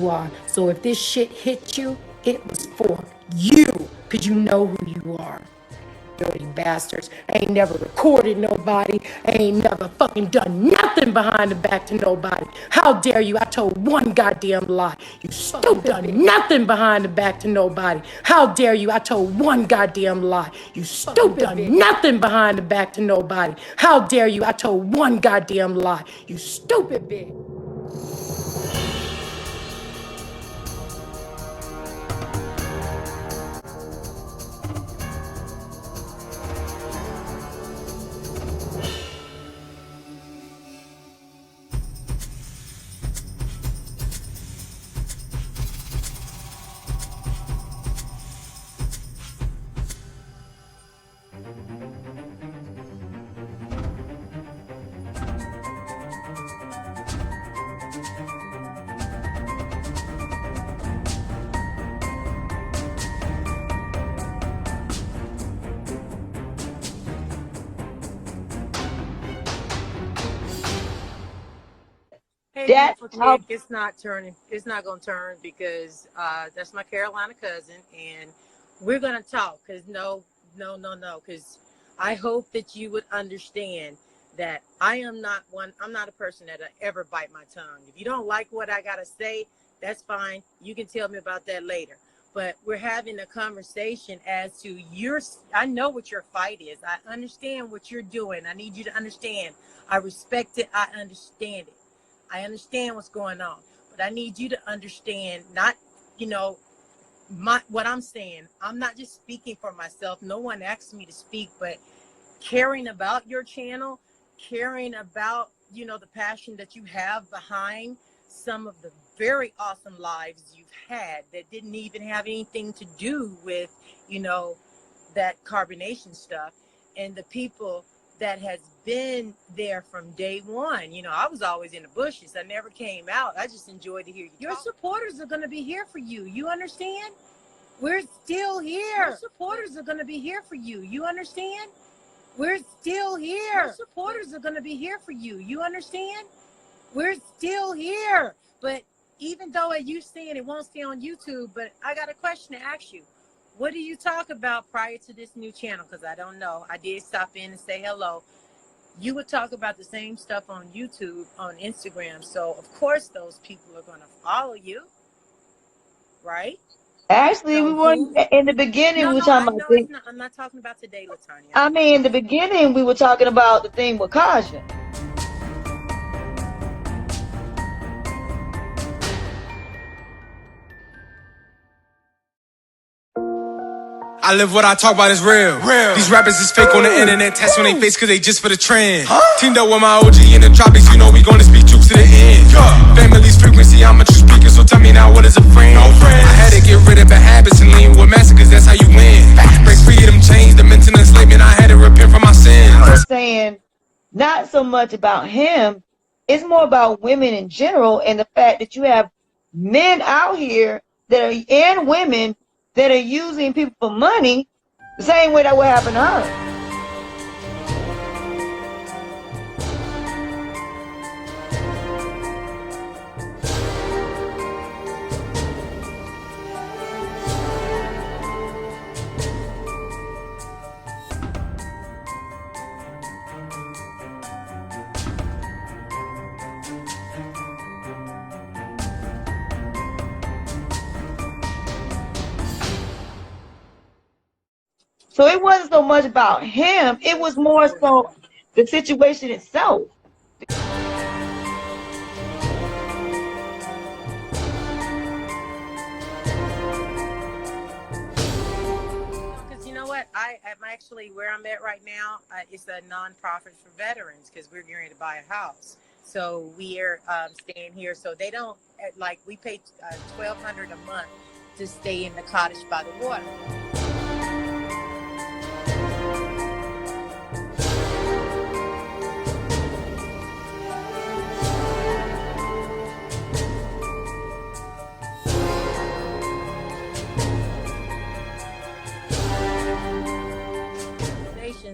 why. So if this shit hit you, it was for you, because you know who you are. Dirty bastards. I ain't never recorded nobody. I ain't never fucking done nothing behind the back to nobody. How dare you? I told one goddamn lie. You stupid. Done nothing behind the back to nobody. How dare you? I told one goddamn lie. You stupid. Done nothing behind the back to nobody. How dare you? I told one goddamn lie. You stupid bitch. Hey, beautiful chick, it's not turning. It's not going to turn because that's my Carolina cousin, and we're going to talk because no, because I hope that you would understand that I am not one. I'm not a person that ever bite my tongue. If you don't like what I got to say, that's fine. You can tell me about that later. But we're having a conversation as to I know what your fight is. I understand what you're doing. I need you to understand. I respect it. I understand it. I understand what's going on, but I need you to understand, not, what I'm saying. I'm not just speaking for myself. No one asked me to speak, but caring about your channel, caring about, the passion that you have behind some of the very awesome lives you've had that didn't even have anything to do with, that carbonation stuff, and the people that has been there from day one. I was always in the bushes. I never came out. I just enjoyed to hear you. Your supporters are going to be here for you. You understand? We're still here. Your supporters are going to be here for you. You understand? We're still here. Your supporters are going to be here for you. You understand? We're still here. But even though you saying it won't stay on YouTube, but I got a question to ask you. What do you talk about prior to this new channel? Because I don't know. I did stop in and say hello. You would talk about the same stuff on YouTube, on Instagram. So, of course, those people are going to follow you, right? Actually, we weren't in the beginning. We were talking about. It's not, I'm not talking about today, Latanya. I mean, in the beginning, we were talking about the thing with Kaja. I live what I talk about is real. These rappers is fake on the internet, test on their face cause they just for the trend. Teamed up with my OG in the tropics, we gonna speak truth to the end. Family's frequency, I'm a true speaker, so tell me now what is a friend? I had to get rid of bad habits and lean with massacres, that's how you win. Break freedom, change the mental enslavement, I had to repent from my sins. I'm saying not so much about him, it's more about women in general, and the fact that you have men out here that are, and women that are using people for money the same way that would happen to her. So it wasn't so much about him, it was more so the situation itself. Because you know what? I'm actually, where I'm at right now, it's a nonprofit for veterans because we're going to buy a house. So we are staying here. So they don't, we pay $1,200 a month to stay in the cottage by the water.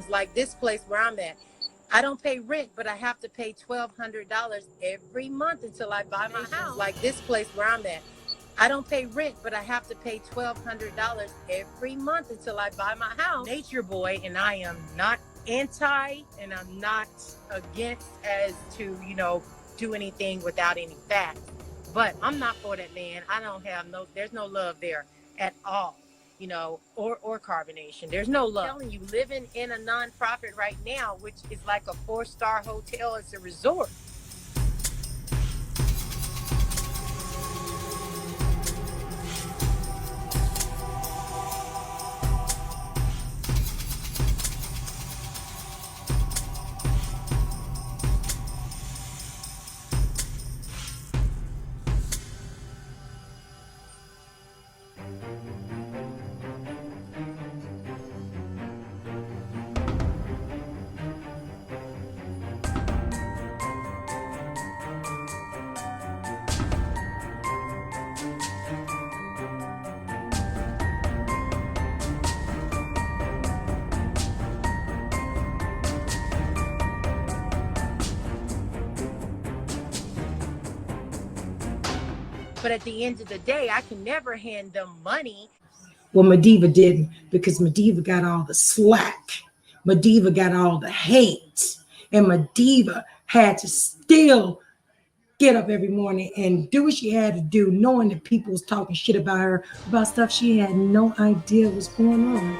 Like this place where I'm at, I don't pay rent, but I have to pay $1,200 every month until I buy my house. Like this place where I'm at, I don't pay rent, but I have to pay $1,200 every month until I buy my house. Nature boy, and I am not anti, and I'm not against as to, you know, do anything without any facts. But I'm not for that man. I don't have there's no love there at all, you know, or carbonation. There's no love. I'm telling you, living in a nonprofit right now, which is like a 4-star hotel, it's a resort. But at the end of the day, I can never hand them money. Well, Mateefah didn't, because Mateefah got all the slack. Mateefah got all the hate. And Mateefah had to still get up every morning and do what she had to do, knowing that people was talking shit about her, about stuff she had no idea was going on.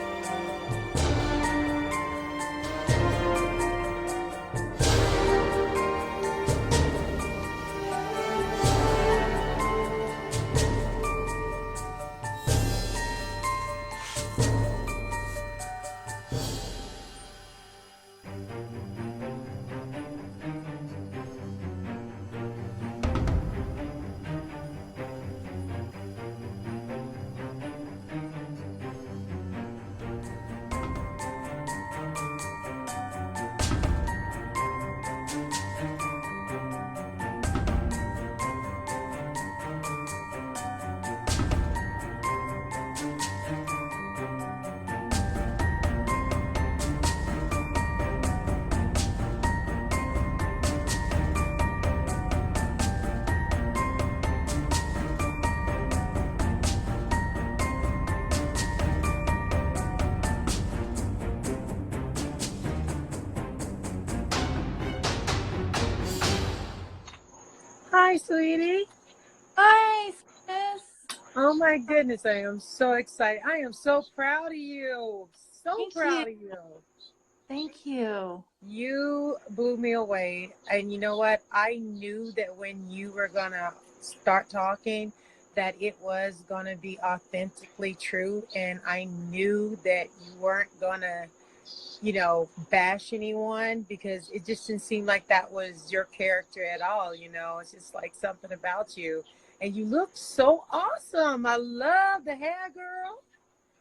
Hi, sweetie. Hi, sis. Oh my goodness, I am so excited. I am so proud of you. So Thank proud you. of you. Thank you. You blew me away. And you know what? I knew that when you were going to start talking, that it was going to be authentically true. And I knew that you weren't going to, you know, bash anyone, because it just didn't seem like that was your character at all. You know, it's just like something about you. And you look so awesome. I love the hair, girl.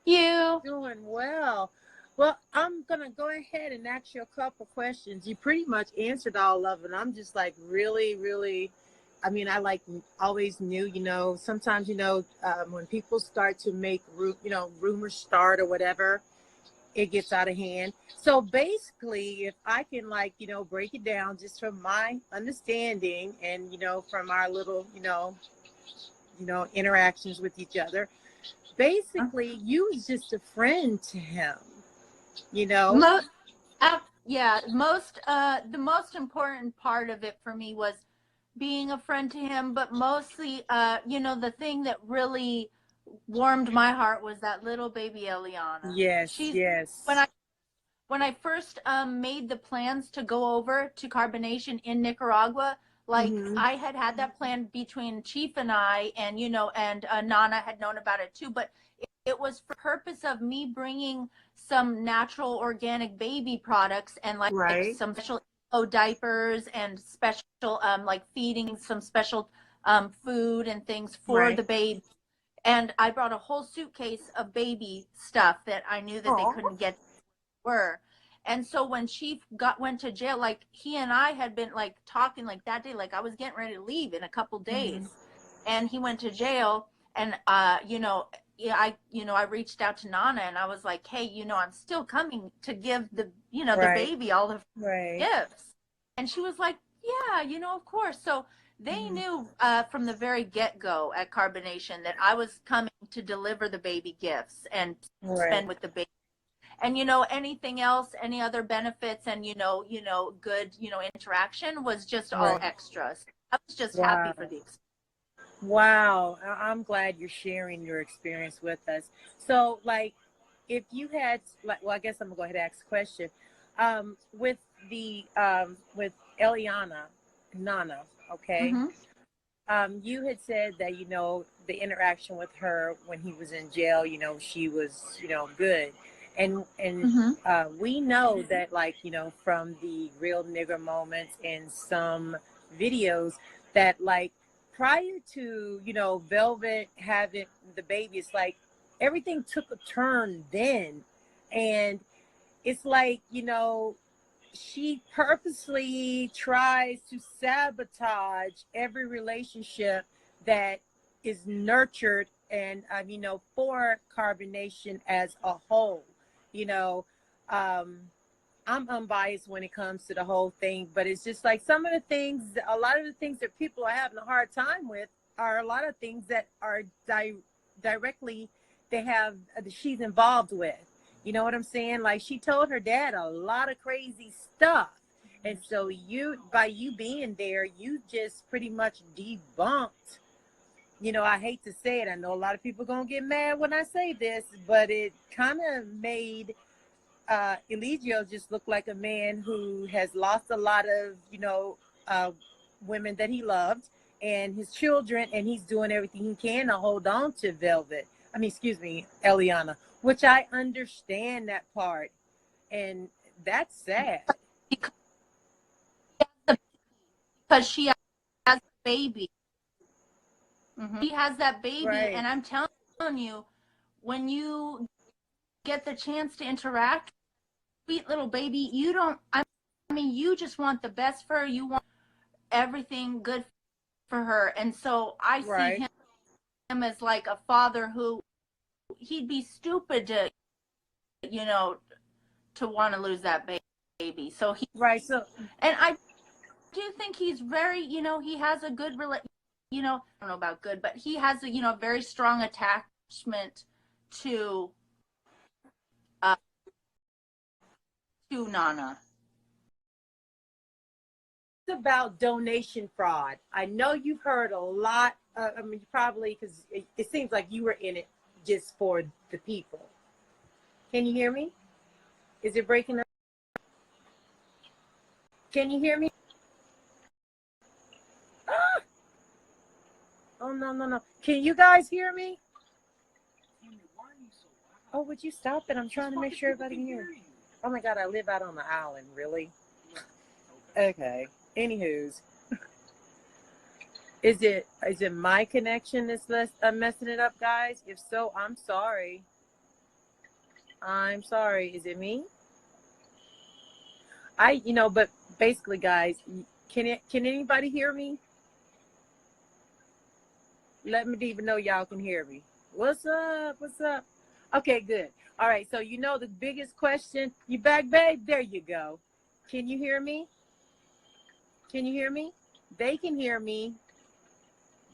You. Doing well. Well, I'm going to go ahead and ask you a couple questions. You pretty much answered all of it. I'm just like really, really, I mean, I like always knew, you know, sometimes, you know, when people start to make, you know, rumors start or whatever, it gets out of hand. So basically, if I can, like, you know, break it down just from my understanding and, you know, from our little, you know, interactions with each other, basically you was just a friend to him, you know. The most important part of it for me was being a friend to him, but mostly, you know, the thing that really warmed my heart was that little baby Eliana. Yes. When I first made the plans to go over to carbonation in Nicaragua, like I had that plan between Chief and I, and you know, and Nana had known about it too, but it was for purpose of me bringing some natural organic baby products and like some special diapers and special like feeding some special food and things for the baby. And I brought a whole suitcase of baby stuff that I knew that they couldn't get were. And so when Chief went to jail, like he and I had been like talking like that day, like I was getting ready to leave in a couple days, and he went to jail. And you know, I reached out to Nana and I was like, hey, you know, I'm still coming to give the, you know, the baby all the gifts. And she was like, yeah, you know, of course. So They knew from the very get-go at Carbonation that I was coming to deliver the baby gifts and spend with the baby. And, you know, anything else, any other benefits and, you know, good, you know, interaction was just all extras. I was just happy for the experience. Wow. I'm glad you're sharing your experience with us. So, like, if you had, like, well, I guess I'm gonna go ahead and ask a question. With the with Eliana, Nana, okay. You had said that, you know, the interaction with her when he was in jail, you know, she was, you know, good. And we know that, like, you know, from the real nigger moments in some videos that, like, prior to, you know, Velvet having the baby, it's like everything took a turn then. And it's like, you know, she purposely tries to sabotage every relationship that is nurtured and, you know, for Carbonation as a whole. You know, I'm unbiased when it comes to the whole thing, but it's just like some of the things, a lot of the things that people are having a hard time with are a lot of things that are directly she's involved with. You know what I'm saying? Like, she told her dad a lot of crazy stuff. And so by you being there, you just pretty much debunked. You know, I hate to say it. I know a lot of people are going to get mad when I say this, but it kind of made Eligio just look like a man who has lost a lot of, you know, women that he loved and his children, and he's doing everything he can to hold on to Eliana, which I understand that part. And that's sad. Because she has a baby. He has that baby, and I'm telling you, when you get the chance to interact, sweet little baby, you just want the best for her. You want everything good for her. And so I see him as like a father who he'd be stupid to, you know, to want to lose that baby. So and I do think he's very, you know, he has a good you know, I don't know about good, but he has a, you know, very strong attachment to Nana. It's about donation fraud. I know you've heard a lot. I mean, probably because it seems like you were in it just for the people. Can you hear me? Is it breaking up? Can you hear me? Ah! Oh, no. Can you guys hear me? Oh, would you stop it? I'm trying to make sure everybody can hear. Oh my God, I live out on the island, really? Okay. Anywho's. Is it my connection that's messing it up, guys? If so, I'm sorry. I'm sorry. Is it me? But basically, guys, can anybody hear me? Let me even know y'all can hear me. What's up? What's up? Okay, good. All right. So, you know, the biggest question, you back, babe? There you go. Can you hear me? Can you hear me? They can hear me.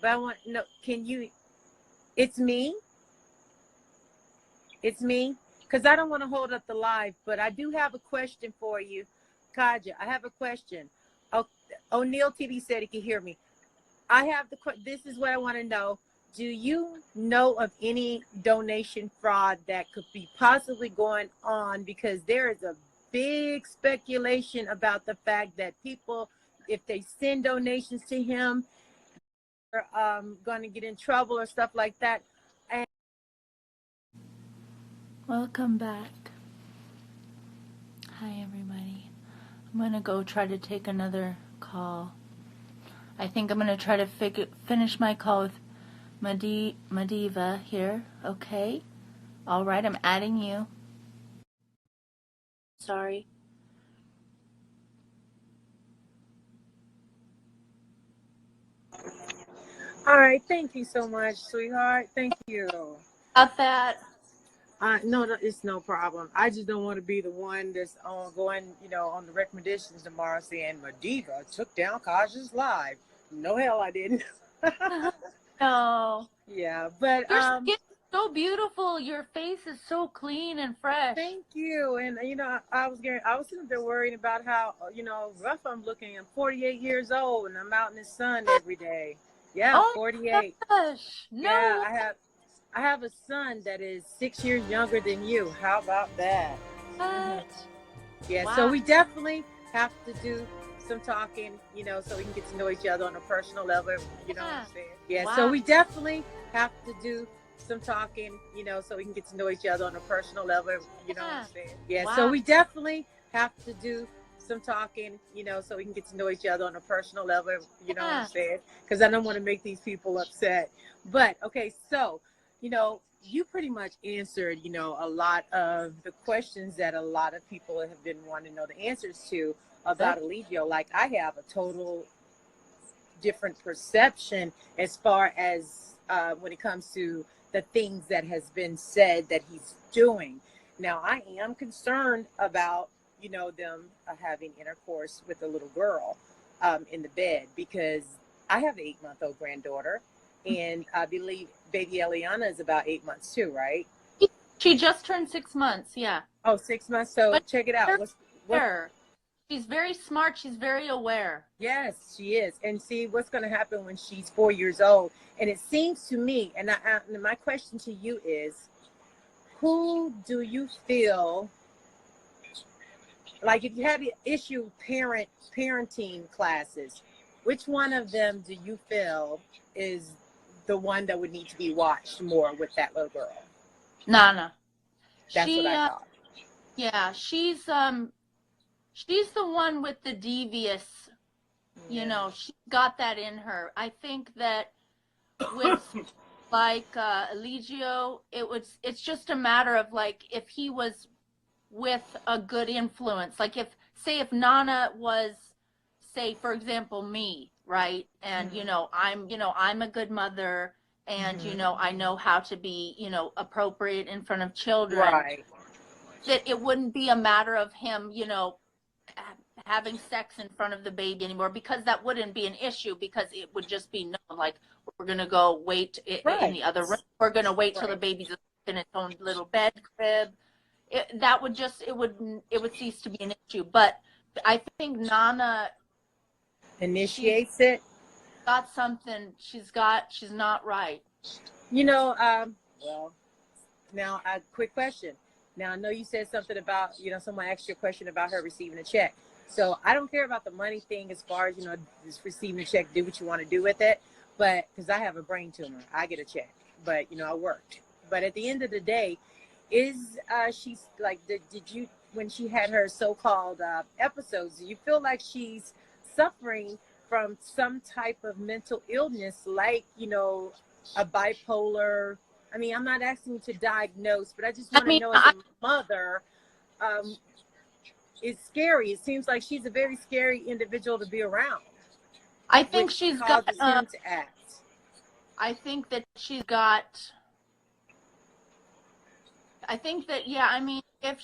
But I want, no, can you, it's me? It's me? Because I don't want to hold up the live, but I do have a question for you. Kaja, I have a question. O'Neill TV said he could hear me. This is what I want to know. Do you know of any donation fraud that could be possibly going on? Because there is a big speculation about the fact that people, if they send donations to him, are going to get in trouble or stuff like that. And welcome back. Hi, everybody. I'm going to go try to take another call. I think I'm going to try to finish my call with Mateefah here. Okay. All right, I'm adding you. Sorry. all right, thank you so much, sweetheart. Thank you. About that. No, it's no problem. I just don't want to be the one that's going, on the recommendations tomorrow saying Mateefah took down Kaja's live. No, hell, I didn't. No. Yeah, but Your skin is so beautiful. Your face is so clean and fresh. thank you. And I was sitting there worrying about how rough I'm looking. I'm 48 years old, and I'm out in the sun every day. Yeah, Oh 48. my gosh. Yeah, No. I have a son that is 6 years younger than you. How about that? Hmm. What? Yeah, so Wow. we definitely have to do some talking, so we can get to know each other on a personal level. You know what I'm saying? Yeah, so Wow. we definitely have to do some talking, so we can get to know each other on a personal level. You know what I'm saying? Yeah, so Wow. we definitely have to do some talking, so we can get to know each other on a personal level. You know what I'm saying? Because I don't want to make these people upset. But okay, so you pretty much answered, a lot of the questions that a lot of people have been wanting to know the answers to about Eligio. Like, I have a total different perception as far as when it comes to the things that has been said that he's doing. Now, I am concerned about, them having intercourse with a little girl in the bed, because I have an 8-month-old granddaughter, and I believe baby Eliana is about 8 months too, right? She just turned 6 months. Yeah. Oh, 6 months. So But check it out. She's very smart. She's very aware. Yes, she is. And see, what's going to happen when she's 4 years old? And it seems to me, and my question to you is, who do you feel like, if you had to issue parenting classes, which one of them do you feel is the one that would need to be watched more with that little girl? Nana. That's what I thought. Yeah, she's the one with the devious, she got that in her. I think that with like Eligio, it's just a matter of, like, if he was with a good influence, like if Nana was, say, for example, me, right? And I'm a good mother, and I know how to be appropriate in front of children, Right. that it wouldn't be a matter of him having sex in front of the baby anymore, because that wouldn't be an issue, because it would just be known, like, we're going to go wait in the other room, we're going to wait till the baby's in its own little bed crib. It would cease to be an issue. But I think Nana initiates it. Got something. She's not right. Well, now a quick question. Now, I know you said something about, someone asked you a question about her receiving a check. So I don't care about the money thing as far as, just receiving a check, do what you want to do with it. But because I have a brain tumor, I get a check. But, I worked. But at the end of the day, is she's like, did you, when she had her so-called episodes, do you feel like she's suffering from some type of mental illness, like, a bipolar? I mean, I'm not asking you to diagnose, but I just want to know, as a mother, it's scary. It seems like she's a very scary individual to be around. I think she's got him to act. I think that she's got. I think that, yeah, I mean, if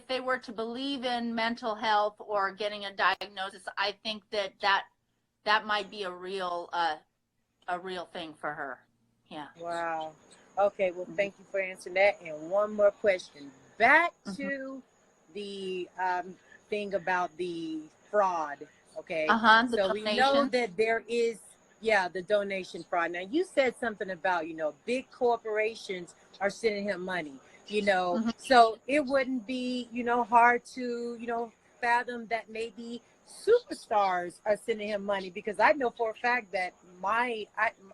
they were to believe in mental health or getting a diagnosis, I think that might be a real thing for her. Yeah. Wow. Okay, well, thank you for answering that. And one more question. Back to the thing about the fraud, okay? So donation. We know that there is, the donation fraud. Now, you said something about, big corporations are sending him money, so it wouldn't be, hard to, fathom that maybe superstars are sending him money, because I know for a fact that I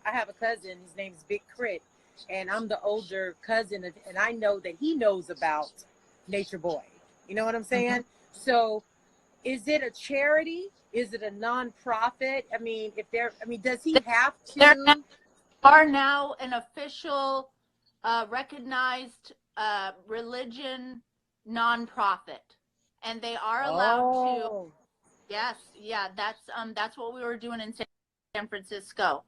have a cousin, his name is Big Crit, and I'm the older cousin, and I know that he knows about Nature Boy. You know what I'm saying? So is it a charity? Is it a nonprofit? I mean, does he have to? There are now an official, recognized religion nonprofit, and they are allowed to. Yes, yeah, that's what we were doing in San Francisco.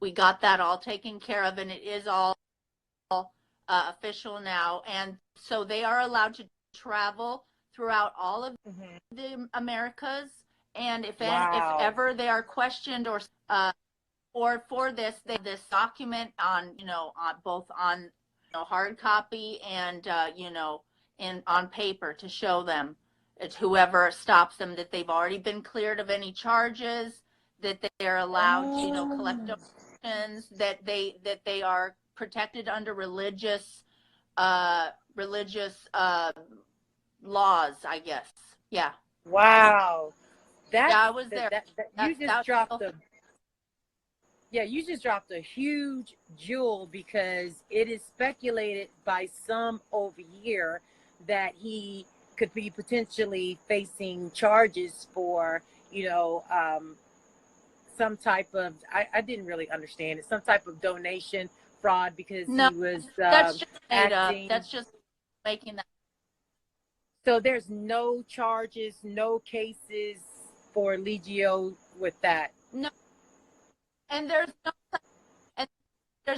We got that all taken care of, and it is all official now. And so they are allowed to travel throughout all of the Americas And if Wow. ever they are questioned or for this, this document on, on both on hard copy and on paper to show them, it's whoever stops them, that they've already been cleared of any charges, that they're allowed to collect donations, that they are protected under religious laws, I guess. Yeah. Wow. I was there. You just dropped a huge jewel, because it is speculated by some over here that he could be potentially facing charges for, some type of, I didn't really understand it, some type of donation fraud, because No, he was that's just made acting. up. That's just making that. So there's no charges, no cases for Legio with that. No, and there's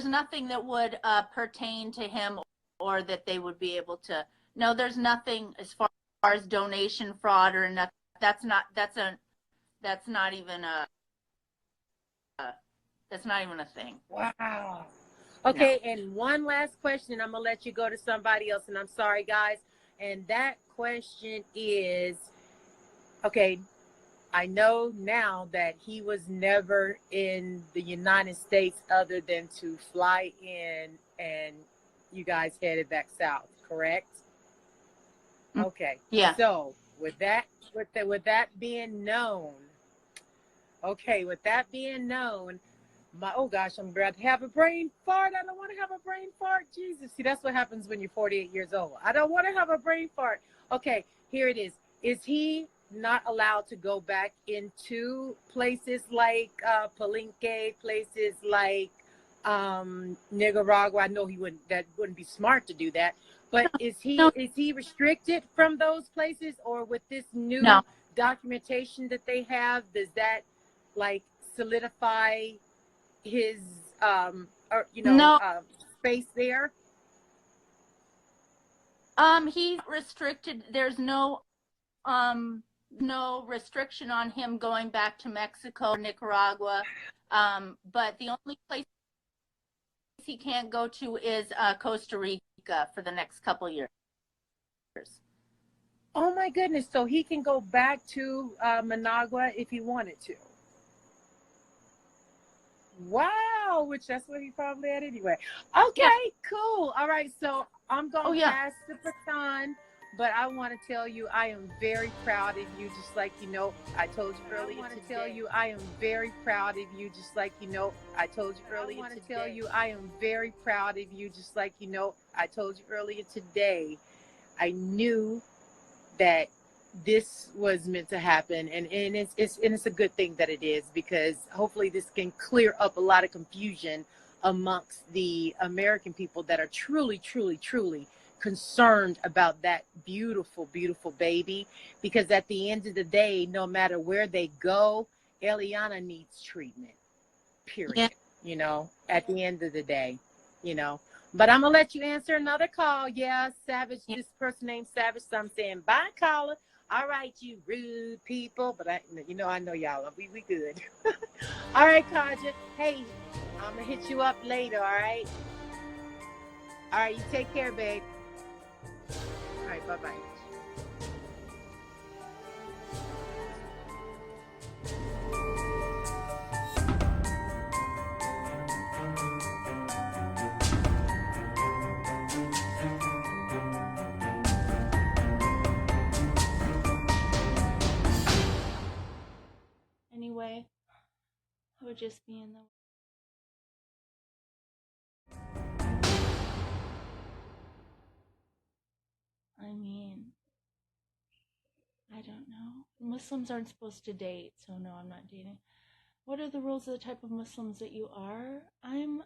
nothing that would pertain to him, or that they would be able to. No, there's nothing as far as donation fraud or nothing. That's not even a thing. Wow. Okay, No. and one last question. I'm going to let you go to somebody else, and I'm sorry, guys. And that question is, okay, I know now that he was never in the United States other than to fly in, and you guys headed back south, correct? Okay. Yeah. So with that being known, oh gosh, I'm about to have a brain fart. I don't want to have a brain fart. Jesus. See, that's what happens when you're 48 years old. I don't want to have a brain fart. Okay, here it is. Is he not allowed to go back into places like Palenque, places like Nicaragua? I know that wouldn't be smart to do that. But is he restricted from those places, or with this new documentation that they have, does that like solidify his space there? He's restricted. There's no restriction on him going back to Mexico or Nicaragua. But the only place he can't go to is Costa Rica for the next couple years. Oh my goodness. So he can go back to Managua if he wanted to. Wow, which that's where he probably at anyway. Okay, cool. All right, so I'm going to pass the baton, but I want to tell you I am very proud of you, just like I told you earlier today. I want to tell you I am very proud of you, just like I told you earlier today. I knew that this was meant to happen, and it's a good thing that it is, because hopefully this can clear up a lot of confusion amongst the American people that are truly concerned about that beautiful baby, because at the end of the day, no matter where they go, Eliana needs treatment, period. At the end of the day, but I'm gonna let you answer another call. Savage, this person named Savage, so I'm saying bye, caller. All right, you rude people, but I know y'all. We good. All right, Kaja. Hey, I'm gonna hit you up later. All right. All right. You take care, babe. All right. Bye. Anyway, I would just be in the. I mean, I don't know. Muslims aren't supposed to date, so no, I'm not dating. What are the rules of the type of Muslims that you are? I'm,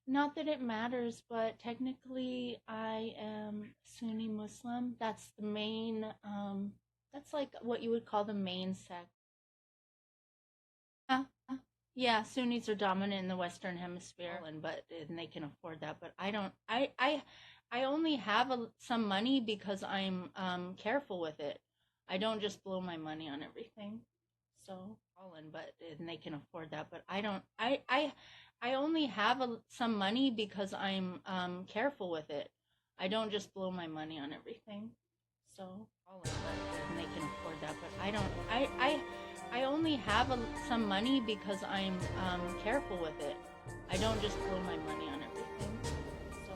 not that it matters, but technically I am Sunni Muslim. That's the main, that's like what you would call the main sect. Yeah, Sunnis are dominant in the Western Hemisphere, and they can afford that. But I don't. I only have some money because I'm careful with it. I don't just blow my money on everything. So, but and they can afford that, but I don't. I only have some money because I'm careful with it. I don't just blow my money on everything. So, but and they can afford that, but I don't. I only have some money because I'm careful with it. I don't just blow my money on everything. So.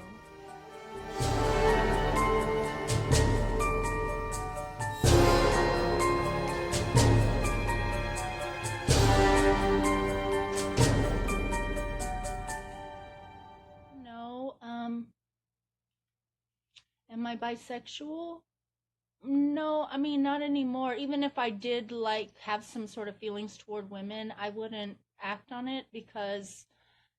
No, am I bisexual? No, I mean, not anymore. Even if I did like have some sort of feelings toward women, I wouldn't act on it because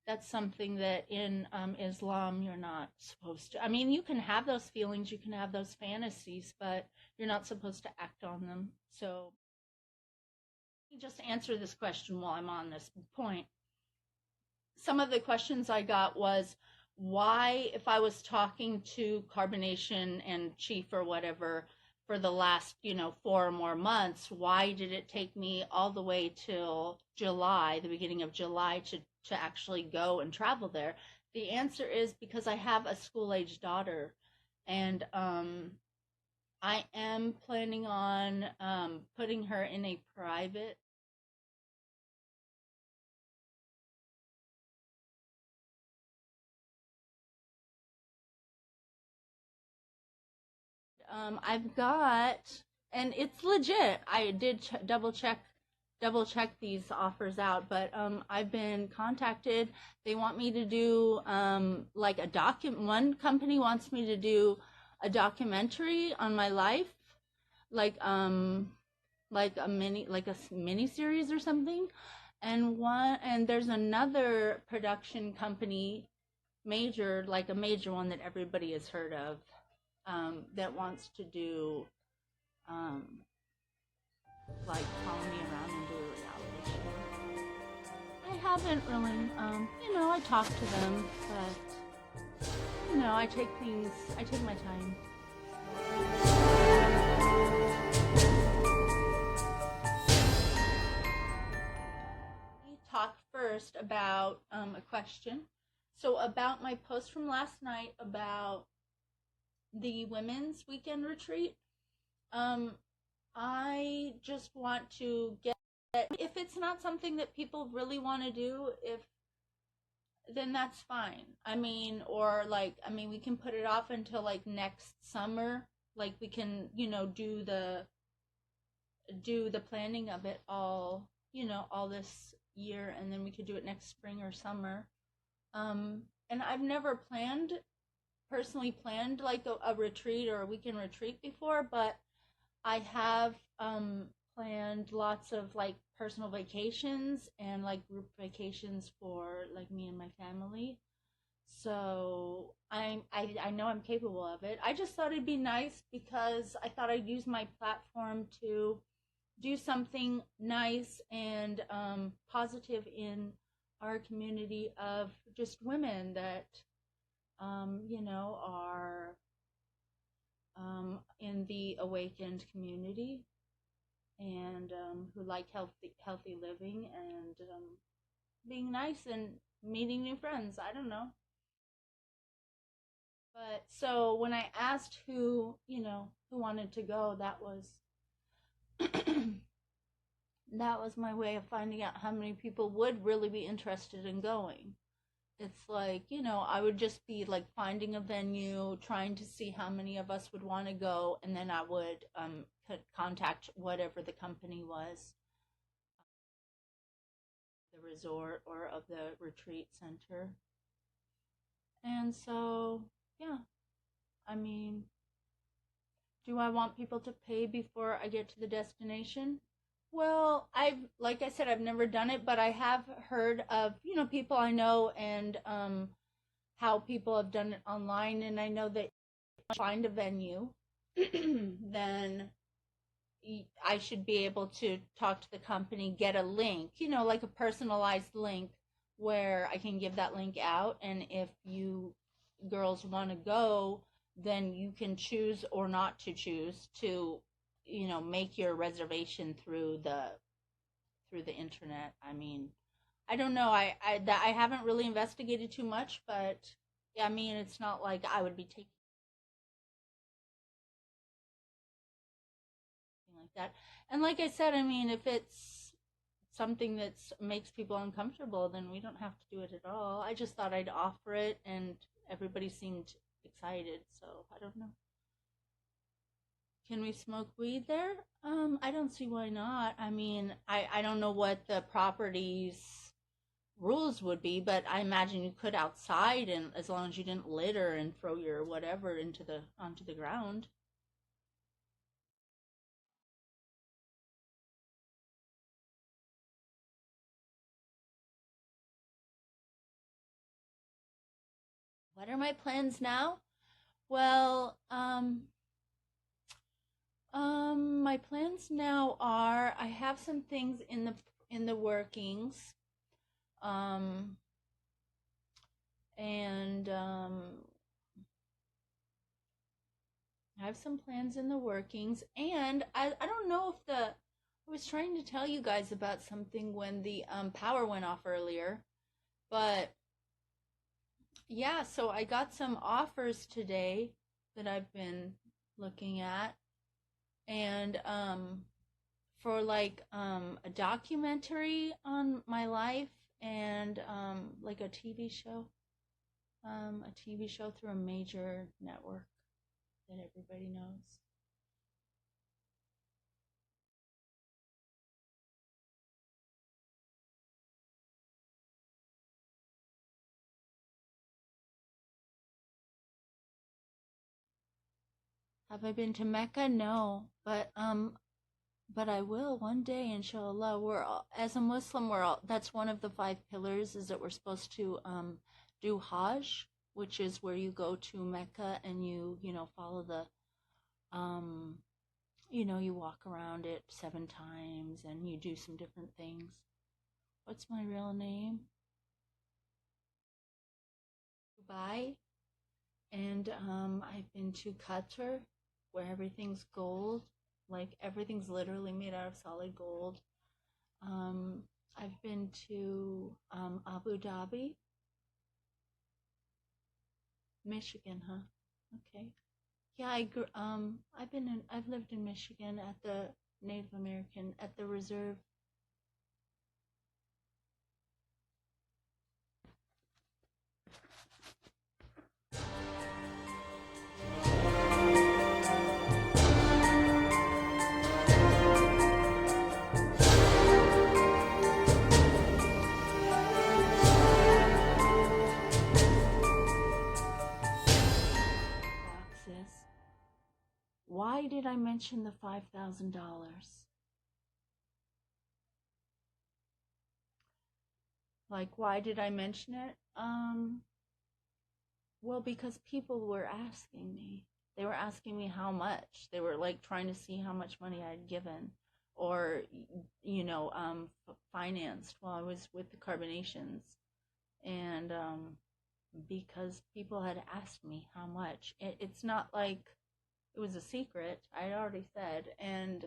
that's something that in Islam you're not supposed to. I mean, you can have those feelings, you can have those fantasies, but you're not supposed to act on them. So, let me just answer this question while I'm on this point. Some of the questions I got was, why, if I was talking to Carbonation and Chief or whatever for the last 4 or more months, why did it take me all the way till July, the beginning of July, to actually go and travel there? The answer is because I have a school-age daughter, and I am planning on putting her in a private I've got, and it's legit. I did double check these offers out, but I've been contacted. They want me to do like a one company wants me to do a documentary on my life, like a mini series or something. And there's another production company, like a major one that everybody has heard of, that wants to do like follow me around and do a reality show. I haven't really, I talk to them, but I take my time. We talk first about a question. So about my post from last night about the women's weekend retreat, I just want to get, if it's not something that people really want to do, then that's fine. I mean, we can put it off until like next summer. Like we can, do the planning of it all this year, and then we could do it next spring or summer. And I've never personally planned like a retreat or a weekend retreat before, but I have planned lots of like personal vacations and like group vacations for like me and my family. So I know I'm capable of it. I just thought it'd be nice because I thought I'd use my platform to do something nice and positive in our community of just women that are in the awakened community and who like healthy living and being nice and meeting new friends. I don't know. But so when I asked who wanted to go, that was that was my way of finding out how many people would really be interested in going. It's like, I would just be like finding a venue, trying to see how many of us would want to go, and then I would contact whatever the company was, the resort or of the retreat center. And so, yeah, I mean, do I want people to pay before I get to the destination? Well, like I said, I've never done it, but I have heard of, people I know and how people have done it online. And I know that if I find a venue, then I should be able to talk to the company, get a link, like a personalized link where I can give that link out. And if you girls want to go, then you can choose or not to choose to make your reservation through the internet. I mean, I don't know. I haven't really investigated too much, but I mean, it's not like I would be taking like that. And like I said, I mean, if it's something that makes people uncomfortable, then we don't have to do it at all. I just thought I'd offer it, and everybody seemed excited, so I don't know. Can we smoke weed there? I don't see why not. I mean, I don't know what the property's rules would be, but I imagine you could outside, and as long as you didn't litter and throw your whatever onto the ground. What are my plans now? Well, my plans now are I have some things in the workings, um, and I have some plans in the workings, and I don't know if I was trying to tell you guys about something when the power went off earlier, but yeah, so I got some offers today that I've been looking at, and for like a documentary on my life, and like a TV show through a major network that everybody knows. Have I been to Mecca? No, but I will one day, inshallah. As a Muslim, that's one of the 5 pillars, is that we're supposed to do Hajj, which is where you go to Mecca and you follow the you walk around it 7 times and you do some different things. What's my real name? Dubai. And I've been to Qatar, where everything's gold. Like, everything's literally made out of solid gold. I've been to Abu Dhabi. Michigan, huh? Okay. Yeah, I've lived in Michigan at the Native American, at the reserve. Boxes. Why did I mention the $5,000? Like, why did I mention it? Well, because people were asking me. They were asking me how much. They were like trying to see how much money I'd given or, financed while I was with the carbonations. And because people had asked me how much. It's not like it was a secret. I already said. And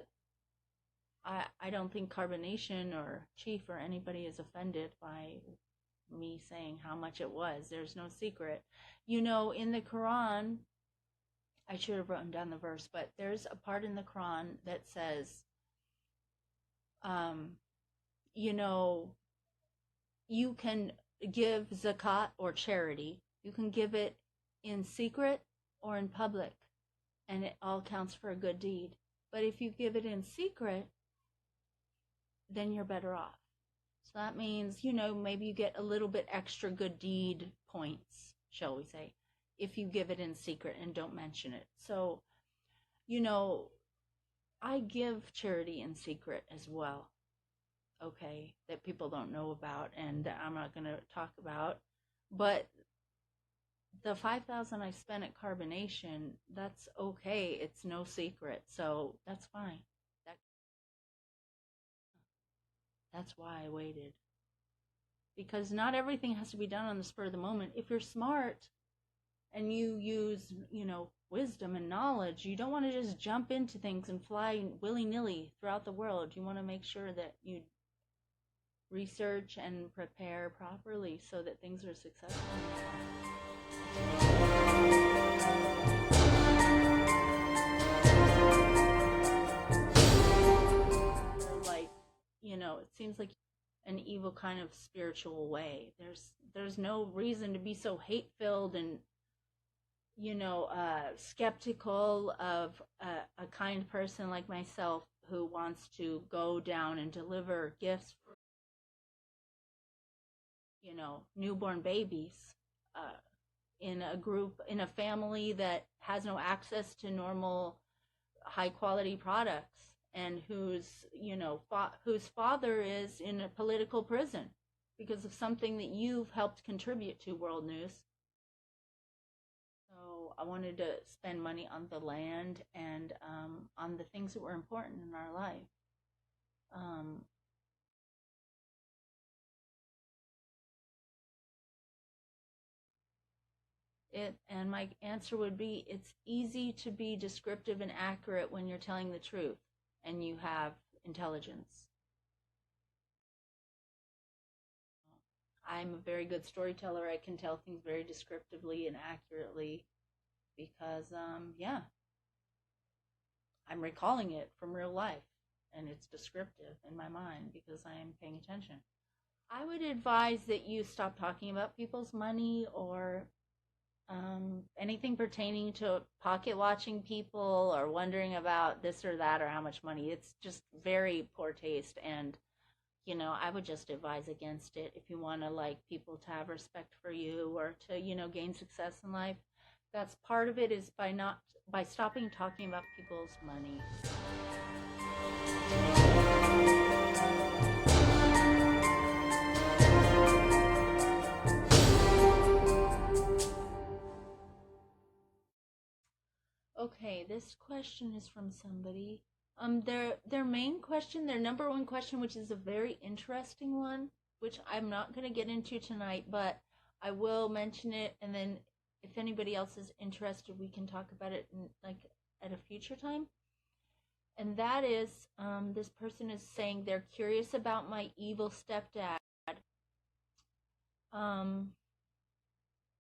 I don't think Carbonation or Chief or anybody is offended by me saying how much it was. There's no secret. In the Quran, I should have written down the verse, but there's a part in the Quran that says, you can give zakat or charity. You can give it in secret or in public, and it all counts for a good deed. But if you give it in secret, then you're better off. So that means, maybe you get a little bit extra good deed points, shall we say, if you give it in secret and don't mention it. So, I give charity in secret as well, okay, that people don't know about and that I'm not going to talk about. But the $5,000 I spent at Carbonation, that's okay. It's no secret. So that's fine. That's why I waited. Because not everything has to be done on the spur of the moment. If you're smart and you use, wisdom and knowledge, you don't want to just jump into things and fly willy-nilly throughout the world. You want to make sure that you research and prepare properly so that things are successful. Like, it seems like an evil kind of spiritual way. There's no reason to be so hate-filled and skeptical of a kind person like myself who wants to go down and deliver gifts for, newborn babies in a family that has no access to normal high quality products, and whose father is in a political prison because of something that you've helped contribute to world news. So I wanted to spend money on the land and on the things that were important in our life. And my answer would be, it's easy to be descriptive and accurate when you're telling the truth and you have intelligence. I'm a very good storyteller. I can tell things very descriptively and accurately because, I'm recalling it from real life, and it's descriptive in my mind because I am paying attention. I would advise that you stop talking about people's money or anything pertaining to pocket watching people or wondering about this or that or how much money. It's just very poor taste, and I would just advise against it. If you want to people to have respect for you or to gain success in life, that's part of it, is by stopping talking about people's money. Okay, this question is from somebody. Their main question, their number one question, which is a very interesting one, which I'm not going to get into tonight, but I will mention it, and then if anybody else is interested, we can talk about it at a future time. And that is, this person is saying they're curious about my evil stepdad.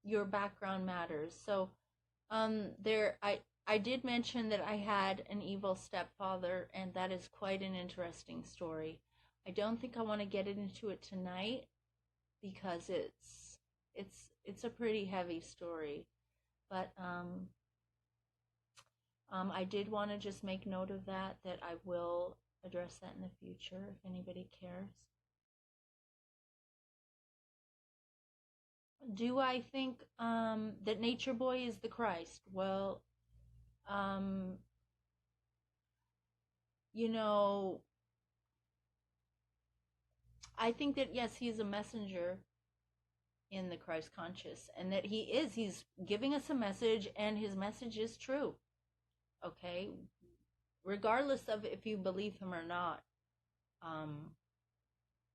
Your background matters. So, I did mention that I had an evil stepfather, and that is quite an interesting story. I don't think I want to get into it tonight because it's a pretty heavy story. But I did want to just make note of that I will address that in the future if anybody cares. Do I think that Nature Boy is the Christ? Well, I think that yes, he's a messenger in the Christ conscious, and that he's giving us a message, and his message is true. Okay? Regardless of if you believe him or not,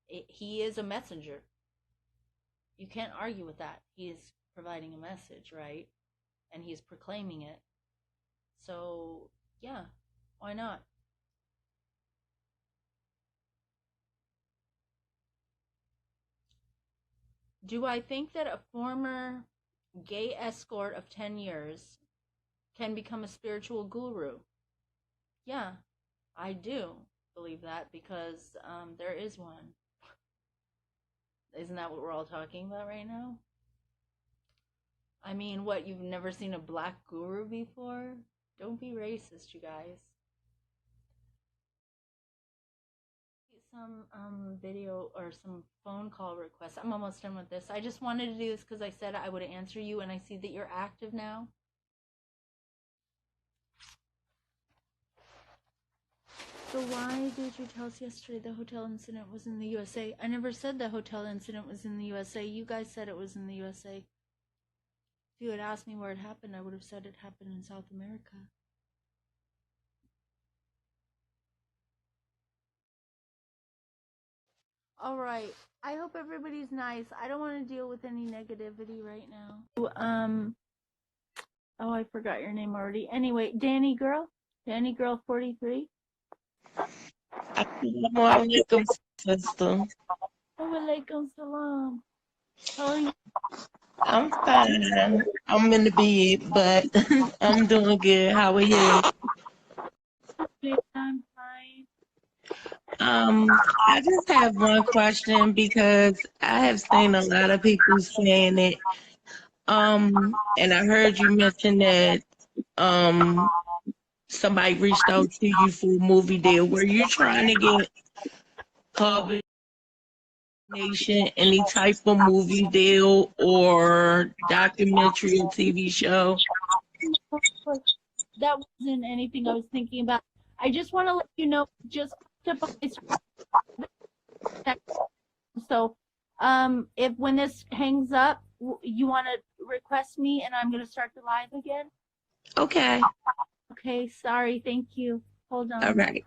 he is a messenger. You can't argue with that. He is providing a message, right? And he's proclaiming it. So, yeah, why not? Do I think that a former gay escort of 10 years can become a spiritual guru? Yeah, I do believe that because there is one. Isn't that what we're all talking about right now? I mean, what, you've never seen a black guru before? Don't be racist, you guys. Some video or some phone call requests. I'm almost done with this. I just wanted to do this because I said I would answer you, and I see that you're active now. So why did you tell us yesterday the hotel incident was in the USA? I never said the hotel incident was in the USA. You guys said it was in the USA. If you had asked me where it happened, I would have said it happened in South America. All right. I hope everybody's nice. I don't want to deal with any negativity right now. Oh, I forgot your name already. Anyway, Danny Girl 43. Assalamualaikum, sister. Walaikum salam. How are you? I'm fine. I'm in the bed, but I'm doing good. How are you? I'm fine. I just have one question because I have seen a lot of people saying it. And I heard you mention that somebody reached out to you for a movie deal. Were you trying to get public nation any type of movie deal or documentary or TV show? That wasn't anything I was thinking about. I just want to let you know, just so if when this hangs up, you want to request me and I'm going to start the live again. Okay. Okay, sorry, thank you. Hold on. All right.